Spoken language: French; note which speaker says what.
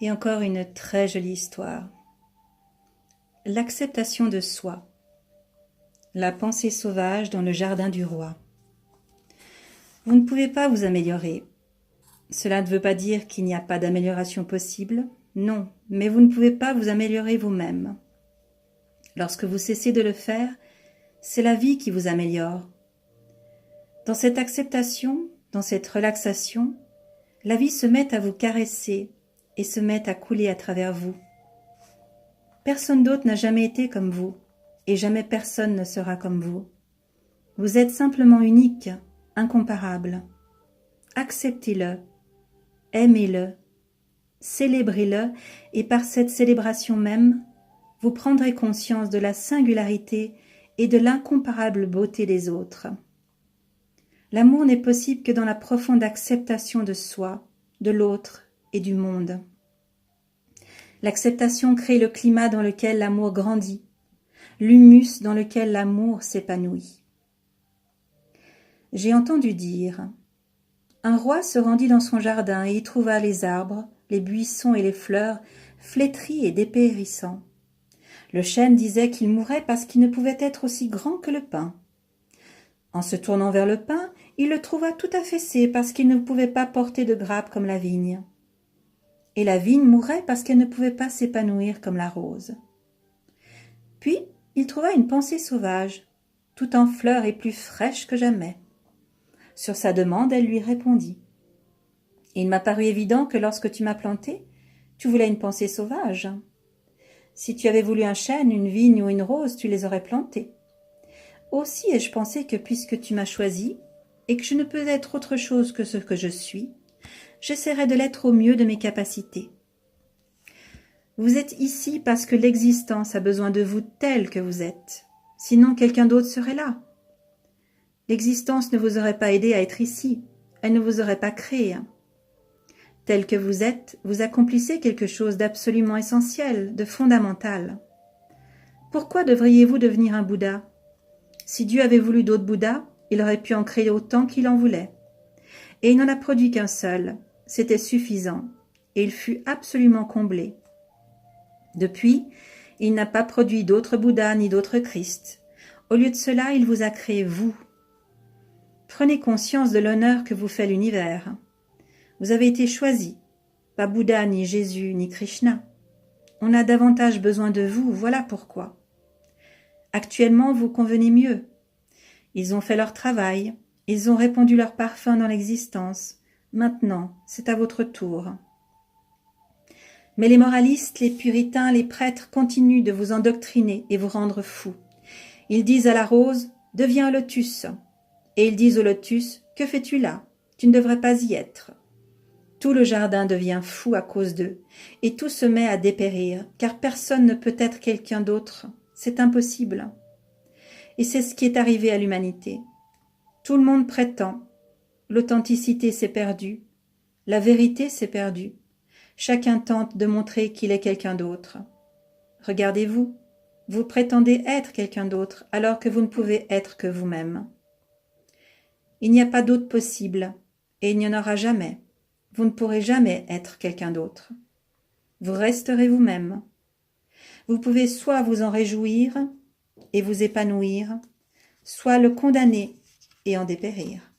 Speaker 1: Et encore une très jolie histoire. L'acceptation de soi. La pensée sauvage dans le jardin du roi. Vous ne pouvez pas vous améliorer. Cela ne veut pas dire qu'il n'y a pas d'amélioration possible. Non, mais vous ne pouvez pas vous améliorer vous-même. Lorsque vous cessez de le faire, c'est la vie qui vous améliore. Dans cette acceptation, dans cette relaxation, la vie se met à vous caresser et se met à couler à travers vous. Personne d'autre n'a jamais été comme vous, et jamais personne ne sera comme vous. Vous êtes simplement unique, incomparable. Acceptez-le, aimez-le, célébrez-le, et par cette célébration même, vous prendrez conscience de la singularité et de l'incomparable beauté des autres. L'amour n'est possible que dans la profonde acceptation de soi, de l'autre et du monde. L'acceptation crée le climat dans lequel l'amour grandit, l'humus dans lequel l'amour s'épanouit. J'ai entendu dire, un roi se rendit dans son jardin et y trouva les arbres, les buissons et les fleurs flétris et dépérissants. Le chêne disait qu'il mourrait parce qu'il ne pouvait être aussi grand que le pin. En se tournant vers le pin, il le trouva tout affaissé parce qu'il ne pouvait pas porter de grappes comme la vigne. Et la vigne mourait parce qu'elle ne pouvait pas s'épanouir comme la rose. Puis, il trouva une pensée sauvage, tout en fleurs et plus fraîche que jamais. Sur sa demande, elle lui répondit. « Il m'a paru évident que lorsque tu m'as planté, tu voulais une pensée sauvage. Si tu avais voulu un chêne, une vigne ou une rose, tu les aurais plantés. Aussi ai-je pensé que puisque tu m'as choisi, et que je ne peux être autre chose que ce que je suis, j'essaierai de l'être au mieux de mes capacités. Vous êtes ici parce que l'existence a besoin de vous tel que vous êtes, sinon quelqu'un d'autre serait là. L'existence ne vous aurait pas aidé à être ici, elle ne vous aurait pas créé. Tel que vous êtes, vous accomplissez quelque chose d'absolument essentiel, de fondamental. Pourquoi devriez-vous devenir un Bouddha? Si Dieu avait voulu d'autres Bouddhas, il aurait pu en créer autant qu'il en voulait. Et il n'en a produit qu'un seul. C'était suffisant, et il fut absolument comblé. Depuis, il n'a pas produit d'autres Bouddhas ni d'autres Christ. Au lieu de cela, il vous a créé vous. Prenez conscience de l'honneur que vous fait l'univers. Vous avez été choisi, pas Bouddha, ni Jésus, ni Krishna. On a davantage besoin de vous, voilà pourquoi. Actuellement, vous convenez mieux. Ils ont fait leur travail, ils ont répandu leur parfum dans l'existence. Maintenant, c'est à votre tour. Mais les moralistes, les puritains, les prêtres continuent de vous endoctriner et vous rendre fous. Ils disent à la rose, « Deviens un lotus ». Et ils disent au lotus, « Que fais-tu là? Tu ne devrais pas y être ». Tout le jardin devient fou à cause d'eux, et tout se met à dépérir, car personne ne peut être quelqu'un d'autre. C'est impossible. Et c'est ce qui est arrivé à l'humanité. Tout le monde prétend. L'authenticité s'est perdue. La vérité s'est perdue. Chacun tente de montrer qu'il est quelqu'un d'autre. Regardez-vous. Vous prétendez être quelqu'un d'autre alors que vous ne pouvez être que vous-même. Il n'y a pas d'autre possible, et il n'y en aura jamais. Vous ne pourrez jamais être quelqu'un d'autre. Vous resterez vous-même. Vous pouvez soit vous en réjouir et vous épanouir, soit le condamner et en dépérir.